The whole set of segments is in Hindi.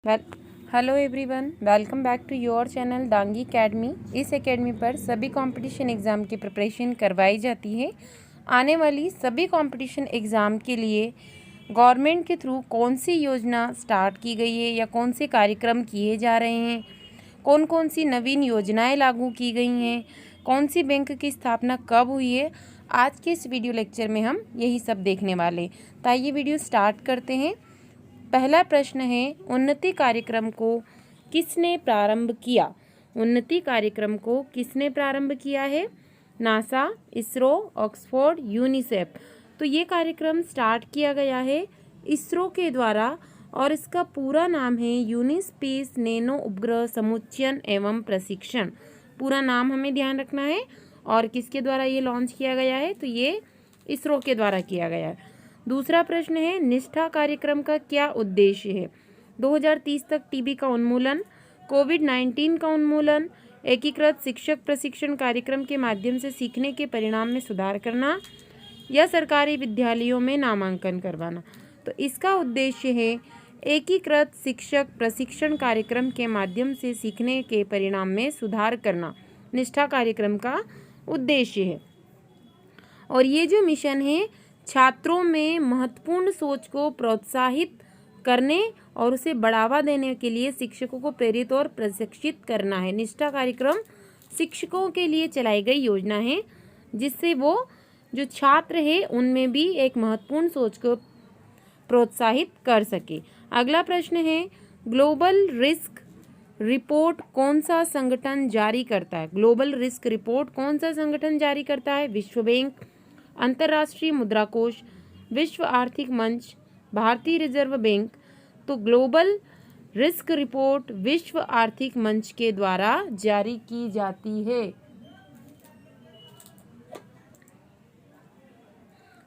Well hello everyone, welcome back to your channel Dangi academy. इस एकेडमी पर सभी कंपटीशन एग्ज़ाम की प्रिपरेशन करवाई जाती है। आने वाली सभी कंपटीशन एग्ज़ाम के लिए गवर्नमेंट के थ्रू कौन सी योजना स्टार्ट की गई है या कौन से कार्यक्रम किए जा रहे हैं, कौन कौन सी नवीन योजनाएं लागू की गई हैं, कौन सी बैंक की स्थापना कब हुई है, आज के इस वीडियो लेक्चर में हम यही सब देखने वाले। तो आइए वीडियो स्टार्ट करते हैं। पहला प्रश्न है, उन्नति कार्यक्रम को किसने प्रारंभ किया? उन्नति कार्यक्रम को किसने प्रारंभ किया है? NASA, ISRO, Oxford, UNICEF. तो ये कार्यक्रम स्टार्ट किया गया है इसरो के द्वारा और इसका पूरा नाम है यूनिस्पेस नैनो उपग्रह समुच्चयन एवं प्रशिक्षण। पूरा नाम हमें ध्यान रखना है। और किसके द्वारा ये लॉन्च किया गया है? तो ये इसरो के द्वारा किया गया है। दूसरा प्रश्न है, निष्ठा कार्यक्रम का क्या उद्देश्य है? 2030 तक टीबी का उन्मूलन, कोविड-19 का उन्मूलन, एकीकृत शिक्षक प्रशिक्षण कार्यक्रम के माध्यम से सीखने के परिणाम में सुधार करना या सरकारी विद्यालयों में नामांकन करवाना। तो इसका उद्देश्य है एकीकृत शिक्षक प्रशिक्षण कार्यक्रम के माध्यम से सीखने के परिणाम में सुधार करना, निष्ठा कार्यक्रम का उद्देश्य है। और ये जो मिशन है छात्रों में महत्वपूर्ण सोच को प्रोत्साहित करने और उसे बढ़ावा देने के लिए शिक्षकों को प्रेरित और प्रशिक्षित करना है। निष्ठा कार्यक्रम शिक्षकों के लिए चलाई गई योजना है जिससे वो जो छात्र है उनमें भी एक महत्वपूर्ण सोच को प्रोत्साहित कर सके। अगला प्रश्न है, ग्लोबल रिस्क रिपोर्ट कौन सा संगठन जारी करता है? ग्लोबल रिस्क रिपोर्ट कौन सा संगठन जारी करता है? विश्व बैंक, अंतर्राष्ट्रीय मुद्रा कोष, विश्व आर्थिक मंच, भारतीय रिजर्व बैंक। तो ग्लोबल रिस्क रिपोर्ट विश्व आर्थिक मंच के द्वारा जारी की जाती है।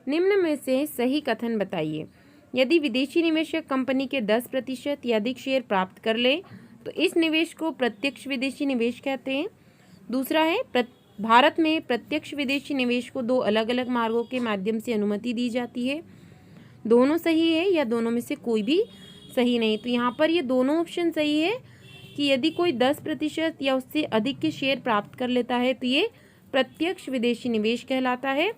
निम्न में से सही कथन बताइए। यदि विदेशी निवेशक कंपनी के 10% या अधिक शेयर प्राप्त कर ले तो इस निवेश को प्रत्यक्ष विदेशी निवेश कहते हैं। दूसरा है, भारत में प्रत्यक्ष विदेशी निवेश को 2 अलग अलग मार्गों के माध्यम से अनुमति दी जाती है। दोनों सही है या दोनों में से कोई भी सही नहीं? तो यहाँ पर ये दोनों ऑप्शन सही है कि यदि कोई 10% या उससे अधिक के शेयर प्राप्त कर लेता है तो ये प्रत्यक्ष विदेशी निवेश कहलाता है।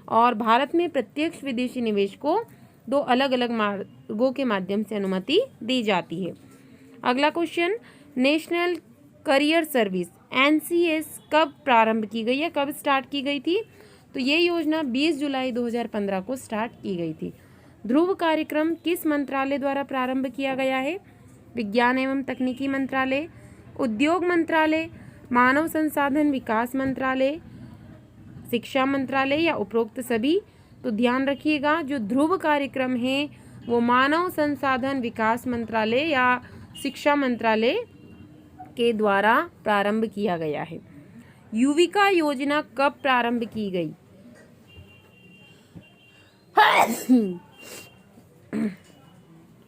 और भारत में प्रत्यक्ष विदेशी निवेश को 2 अलग अलग मार्गों के माध्यम से अनुमति दी जाती है। अगला question, national career service NCS कब प्रारंभ की गई या कब स्टार्ट की गई थी? तो ये योजना 20 जुलाई 2015 को स्टार्ट की गई थी। ध्रुव कार्यक्रम किस मंत्रालय द्वारा प्रारंभ किया गया है? विज्ञान एवं तकनीकी मंत्रालय, उद्योग मंत्रालय, मानव संसाधन विकास मंत्रालय, शिक्षा मंत्रालय या उपरोक्त सभी? तो ध्यान रखिएगा, जो ध्रुव कार्यक्रम है वो मानव संसाधन विकास मंत्रालय या शिक्षा मंत्रालय के द्वारा प्रारंभ किया गया है। युविका योजना कब प्रारंभ की गई?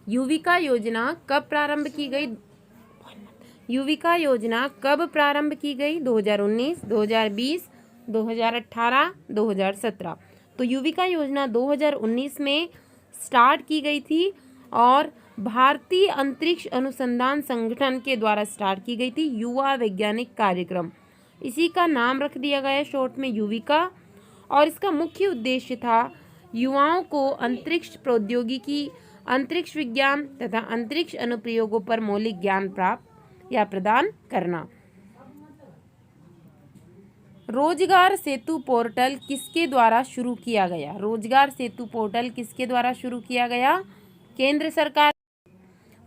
युविका योजना कब प्रारंभ की गई? युविका योजना कब प्रारंभ की गई? 2019, 2020, 2018, 2017। तो युविका योजना 2019 में स्टार्ट की गई थी और भारतीय अंतरिक्ष अनुसंधान संगठन के द्वारा स्टार्ट की गई थी। युवा वैज्ञानिक कार्यक्रम, इसी का नाम रख दिया गया शॉर्ट में युविका। और इसका मुख्य उद्देश्य था युवाओं को अंतरिक्ष प्रौद्योगिकी, अंतरिक्ष विज्ञान तथा अंतरिक्ष अनुप्रयोगों पर मौलिक ज्ञान प्राप्त या प्रदान करना। रोजगार सेतु पोर्टल किसके द्वारा शुरू किया गया? रोजगार सेतु पोर्टल किसके द्वारा शुरू किया गया? केंद्र सरकार,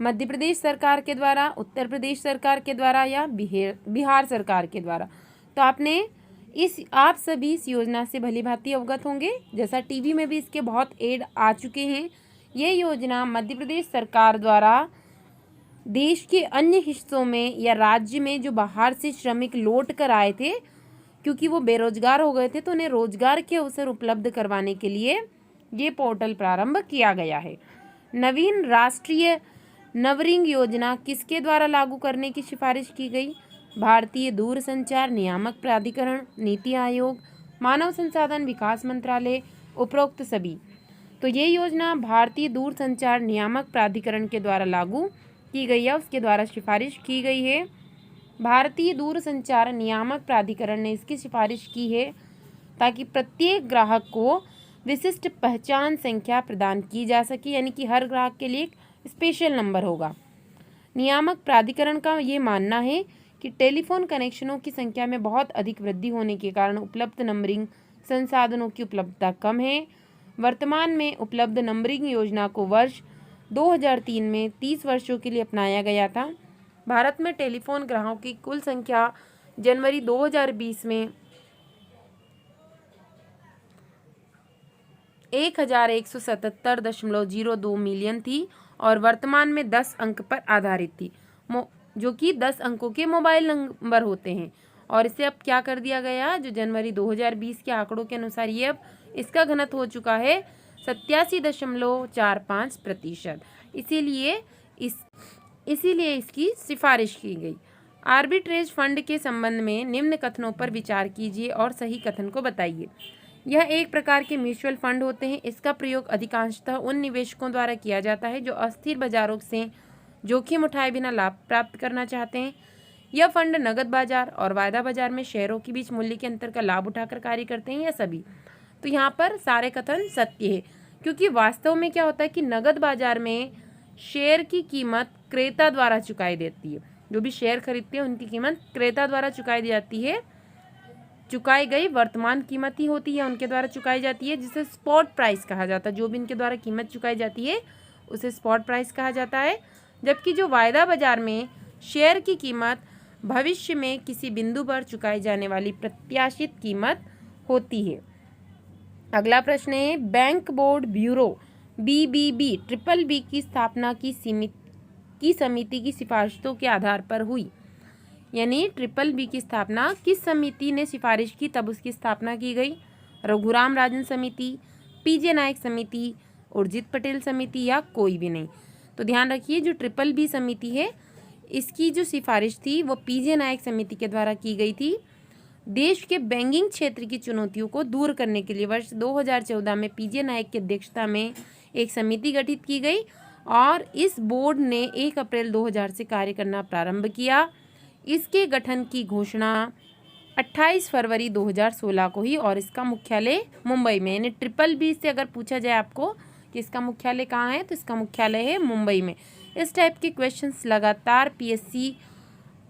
मध्य प्रदेश सरकार के द्वारा, उत्तर प्रदेश सरकार के द्वारा या बिहार सरकार के द्वारा? तो आप सभी इस योजना से भली भांति अवगत होंगे, जैसा टीवी में भी इसके बहुत एड आ चुके हैं। ये योजना मध्य प्रदेश सरकार द्वारा देश के अन्य हिस्सों में या राज्य में जो बाहर से श्रमिक लौट कर आए थे, क्योंकि वो बेरोजगार हो गए थे, तो उन्हें रोजगार के अवसर उपलब्ध करवाने के लिए ये पोर्टल प्रारंभ किया गया है। नवीन राष्ट्रीय नवरिंग योजना किसके द्वारा लागू करने की सिफारिश की गई? भारतीय दूरसंचार नियामक प्राधिकरण, नीति आयोग, मानव संसाधन विकास मंत्रालय, उपरोक्त सभी? तो ये योजना भारतीय दूरसंचार नियामक प्राधिकरण के द्वारा लागू की गई है, उसके द्वारा सिफारिश की गई है। भारतीय दूरसंचार नियामक प्राधिकरण ने इसकी सिफारिश की है ताकि प्रत्येक ग्राहक को विशिष्ट पहचान संख्या प्रदान की जा सके, यानी कि हर ग्राहक के लिए एक स्पेशल नंबर होगा। नियामक प्राधिकरण का ये मानना है कि टेलीफोन कनेक्शनों की संख्या में बहुत अधिक वृद्धि होने के कारण उपलब्ध नंबरिंग संसाधनों की उपलब्धता कम है। वर्तमान में उपलब्ध नंबरिंग योजना को वर्ष 2003 में 30 वर्षों के लिए अपनाया गया था। भारत में टेलीफोन ग्राहकों की कुल संख्या जनवरी 2020 में 1177.02 मिलियन थी और वर्तमान में 10 अंक पर आधारित थी, जो कि 10 अंकों के मोबाइल नंबर होते हैं। और इसे अब क्या कर दिया गया, जो जनवरी 2020 के आंकड़ों के अनुसार ये अब इसका घनत्व हो चुका है 87.45%। इसीलिए इसकी सिफारिश की गई। आर्बिट्रेज फंड के संबंध में निम्न कथनों पर विचार कीजिए और सही कथन को बताइए। यह एक प्रकार के म्यूचुअल फंड होते हैं। इसका प्रयोग अधिकांशतः उन निवेशकों द्वारा किया जाता है जो अस्थिर बाजारों से जोखिम उठाए बिना लाभ प्राप्त करना चाहते हैं। यह फंड नगद बाजार और वायदा बाजार में शेयरों के बीच मूल्य के अंतर का लाभ उठाकर कार्य करते हैं, या सभी। तो यहाँ पर सारे कथन सत्य है, क्योंकि वास्तव में क्या होता है कि नगद बाजार में शेयर की कीमत क्रेता द्वारा चुकाई देती है। जो भी शेयर खरीदते हैं उनकी कीमत क्रेता द्वारा चुकाई दी जाती है। चुकाई गई वर्तमान कीमत ही होती है, उनके द्वारा चुकाई जाती है, जिसे स्पॉट प्राइस कहा जाता है। जो भी इनके द्वारा कीमत चुकाई जाती है उसे स्पॉट प्राइस कहा जाता है। जबकि जो वायदा बाजार में शेयर की कीमत भविष्य में किसी बिंदु पर चुकाई जाने वाली प्रत्याशित कीमत होती है। अगला प्रश्न है, bank board bureau BBB triple B की स्थापना की समिति की सिफारिशों के आधार पर हुई। यानी ट्रिपल बी की स्थापना किस समिति ने सिफारिश की, तब उसकी स्थापना की गई। रघुराम राजन समिति, PJ नायक समिति, उर्जित पटेल समिति, या कोई भी नहीं। तो ध्यान रखिए, जो ट्रिपल बी समिति है इसकी जो सिफारिश थी वो PJ नायक समिति के द्वारा की गई थी। देश के बैंकिंग क्षेत्र की चुनौतियों को दूर करने के लिए वर्ष 2014 में PJ नायक की अध्यक्षता में एक समिति गठित की गई और इस बोर्ड ने 1 अप्रैल 2000 से कार्य करना प्रारंभ किया। इसके गठन की घोषणा 28 फरवरी 2016 को हुई और इसका मुख्यालय मुंबई में। यानी ट्रिपल बी से अगर पूछा जाए आपको कि इसका मुख्यालय कहाँ है, तो इसका मुख्यालय है मुंबई में। इस टाइप के क्वेश्चंस लगातार PSC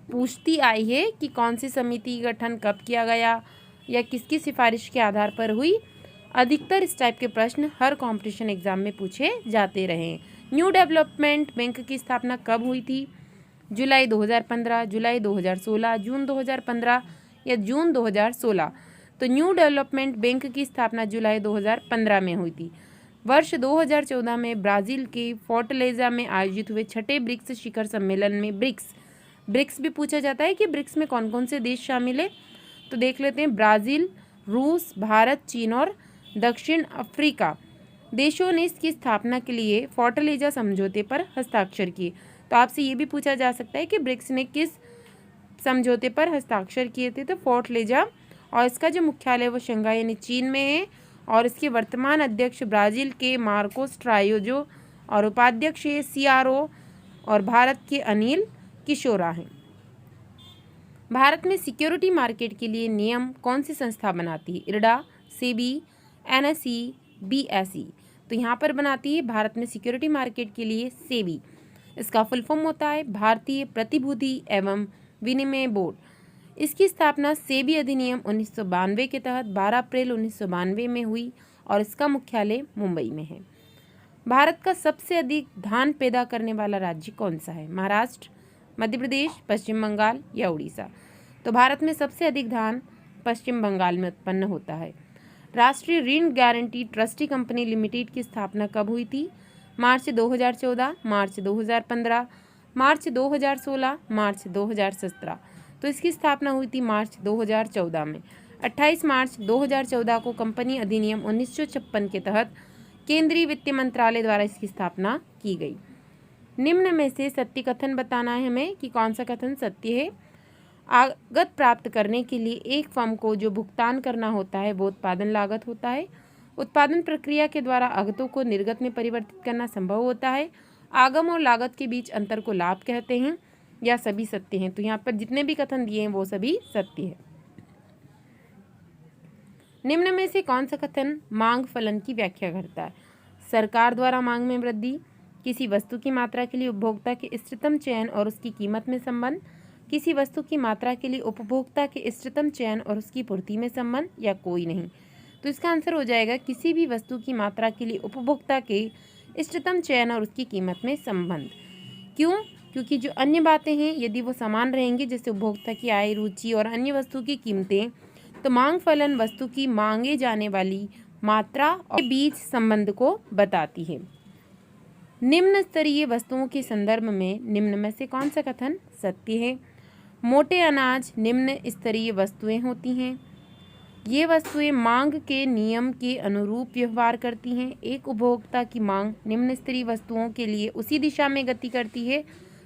पूछती आई है कि कौन सी समिति का गठन कब किया गया या किसकी सिफारिश के आधार पर हुई। अधिकतर इस टाइप के प्रश्न हर कंपटीशन एग्जाम में पूछे जाते रहे। न्यू डेवलपमेंट बैंक की स्थापना कब हुई थी? जुलाई 2015, जुलाई 2016, जून 2015 या जून 2016। तो न्यू डेवलपमेंट बैंक की स्थापना जुलाई 2015 में हुई थी। वर्ष 2014 में ब्राज़ील के फोर्टलेजा में आयोजित हुए छठे ब्रिक्स शिखर सम्मेलन में ब्रिक्स भी पूछा जाता है कि ब्रिक्स में कौन कौन से देश शामिल है। तो देख लेते हैं, ब्राज़ील, रूस, भारत, चीन और दक्षिण अफ्रीका देशों ने इसकी स्थापना के लिए फोर्टलेजा समझौते पर हस्ताक्षर किए। तो आपसे ये भी पूछा जा सकता है कि ब्रिक्स ने किस समझौते पर हस्ताक्षर किए थे। तो फोर्टलेजा, और इसका जो मुख्यालय वो शंघाई यानी चीन में है और इसके वर्तमान अध्यक्ष ब्राज़ील के मार्कोस ट्रायोजो और उपाध्यक्ष CRO और भारत के अनिल किशोरा हैं। भारत में सिक्योरिटी मार्केट के लिए नियम कौन सी संस्था बनाती है? IRDA, SEBI, NSE, BSE। तो यहाँ पर बनाती है भारत में सिक्योरिटी मार्केट के लिए SEBI। इसका फुल फॉर्म होता है भारतीय प्रतिभूति एवं विनिमय बोर्ड। इसकी स्थापना SEBI अधिनियम 1992 के तहत 12 अप्रैल 1992 में हुई और इसका मुख्यालय मुंबई में है। भारत का सबसे अधिक धान पैदा करने वाला राज्य कौन सा है? महाराष्ट्र, मध्य प्रदेश, पश्चिम बंगाल या उड़ीसा। तो भारत में सबसे अधिक धान पश्चिम बंगाल में उत्पन्न होता है। राष्ट्रीय ऋण गारंटी ट्रस्टी कंपनी लिमिटेड की स्थापना कब हुई थी? मार्च 2014, मार्च 2015, मार्च 2016, मार्च 2017। तो इसकी स्थापना हुई थी मार्च 2014 में। 28 मार्च 2014 को कंपनी अधिनियम 1956 के तहत केंद्रीय वित्त मंत्रालय द्वारा इसकी स्थापना की गई। निम्न में से सत्य कथन बताना है हमें कि कौन सा कथन सत्य है। आगत प्राप्त करने के लिए एक फर्म को जो भुगतान करना होता है वो उत्पादन लागत होता है। उत्पादन प्रक्रिया के द्वारा आगतों को निर्गत में परिवर्तित करना संभव होता है आगम और लागत के बीच अंतर को लाभ कहते हैं या सभी सत्य हैं। तो यहाँ पर जितने भी कथन दिए हैं वो सभी सत्य है। निम्न में से कौन सा कथन मांग फलन की व्याख्या करता है? सरकार द्वारा मांग में वृद्धि, किसी वस्तु की मात्रा के लिए उपभोक्ता के इष्टतम चयन और उसकी कीमत में संबंध, किसी वस्तु की मात्रा के लिए उपभोक्ता के इष्टतम चयन और उसकी पूर्ति में संबंध, या कोई नहीं। तो इसका आंसर हो जाएगा किसी भी वस्तु की मात्रा के लिए उपभोक्ता के इष्टतम चयन और उसकी कीमत में संबंध। क्यों? क्योंकि जो अन्य बातें हैं यदि वो समान रहेंगी, जैसे उपभोक्ता की आय, रुचि और अन्य वस्तु की कीमतें, तो मांग फलन वस्तु की मांगे जाने वाली मात्रा और बीच संबंध को बताती है। निम्न स्तरीय वस्तुओं के संदर्भ में निम्न में से कौन सा कथन सत्य है? मोटे अनाज निम्न स्तरीय वस्तुएं होती हैं। ये वस्तुएं मांग के नियम के अनुरूप व्यवहार करती हैं। एक उपभोक्ता की मांग निम्न स्तरीय वस्तुओं के लिए उसी दिशा में गति करती है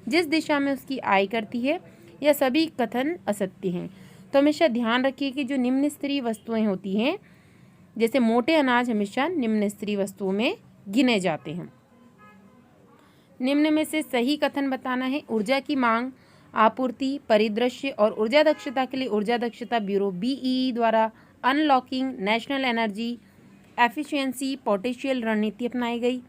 जिस दिशा में उसकी आय करती है। यह सभी कथन असत्य हैं। तो हमेशा ध्यान रखिए कि जो निम्न स्तरीय वस्तुएं होती हैं, जैसे मोटे अनाज हमेशा निम्न स्तरीय वस्तुओं में गिने जाते हैं। निम्न में से सही कथन बताना है। ऊर्जा की मांग, आपूर्ति, परिदृश्य और ऊर्जा दक्षता के लिए ऊर्जा दक्षता ब्यूरो BEE द्वारा unlocking national energy efficiency potential रणनीति अपनाई गई।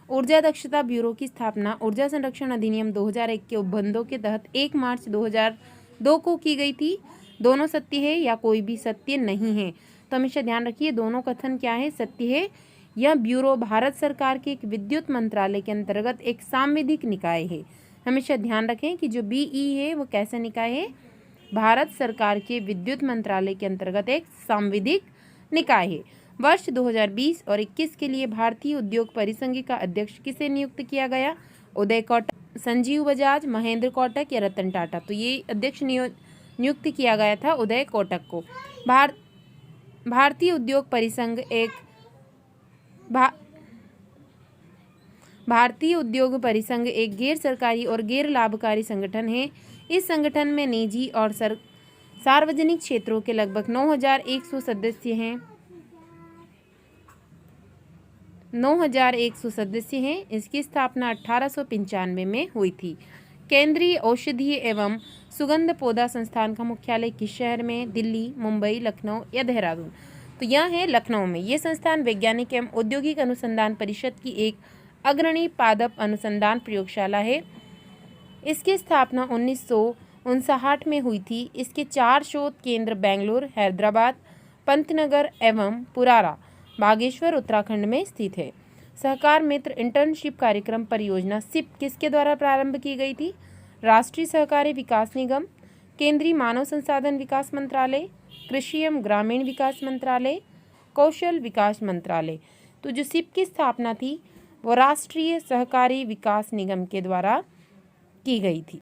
ऊर्जा दक्षता ब्यूरो की स्थापना ऊर्जा संरक्षण अधिनियम 2001 के उपबंधों के तहत 1 मार्च 2002 को की गई थी। दोनों सत्य है या कोई भी सत्य नहीं है? तो हमेशा ध्यान रखिए दोनों कथन क्या है, सत्य है। यह ब्यूरो भारत सरकार के एक विद्युत मंत्रालय के अंतर्गत एक सांविधिक निकाय है। हमेशा ध्यान रखें कि जो BE है वो कैसा निकाय है? भारत सरकार के विद्युत मंत्रालय के अंतर्गत एक सांविधिक निकाय है। वर्ष 2020 और 21 के लिए भारतीय उद्योग परिसंघ का अध्यक्ष किसे नियुक्त किया गया? उदय कोटक, संजीव बजाज, महेंद्र कोटक या रतन टाटा? तो ये अध्यक्ष नियुक्त किया गया था उदय कोटक को। भारतीय उद्योग परिसंघ एक भारतीय उद्योग परिसंघ एक गैर सरकारी और गैर लाभकारी संगठन है। इस संगठन में निजी और सार्वजनिक क्षेत्रों के लगभग 9,100 सदस्य हैं। 9,100 सदस्य हैं। इसकी स्थापना 1895 में हुई थी। केंद्रीय औषधीय एवं सुगंध पौधा संस्थान का मुख्यालय किस शहर में? दिल्ली, मुंबई, लखनऊ या देहरादून? तो यह है लखनऊ में। ये संस्थान वैज्ञानिक एवं औद्योगिक अनुसंधान परिषद की एक अग्रणी पादप अनुसंधान प्रयोगशाला है। इसकी स्थापना 1959 में हुई थी। इसके 4 शोध केंद्र बेंगलुरु, हैदराबाद, पंतनगर एवं पुरारा, बागेश्वर, उत्तराखंड में स्थित है। सहकार मित्र इंटर्नशिप कार्यक्रम परियोजना SIP किसके द्वारा प्रारंभ की गई थी? राष्ट्रीय सहकारी विकास निगम, केंद्रीय मानव संसाधन विकास मंत्रालय, कृषि एवं ग्रामीण विकास मंत्रालय, कौशल विकास मंत्रालय। तो जो SIP की स्थापना थी वो राष्ट्रीय सहकारी विकास निगम के द्वारा की गई थी।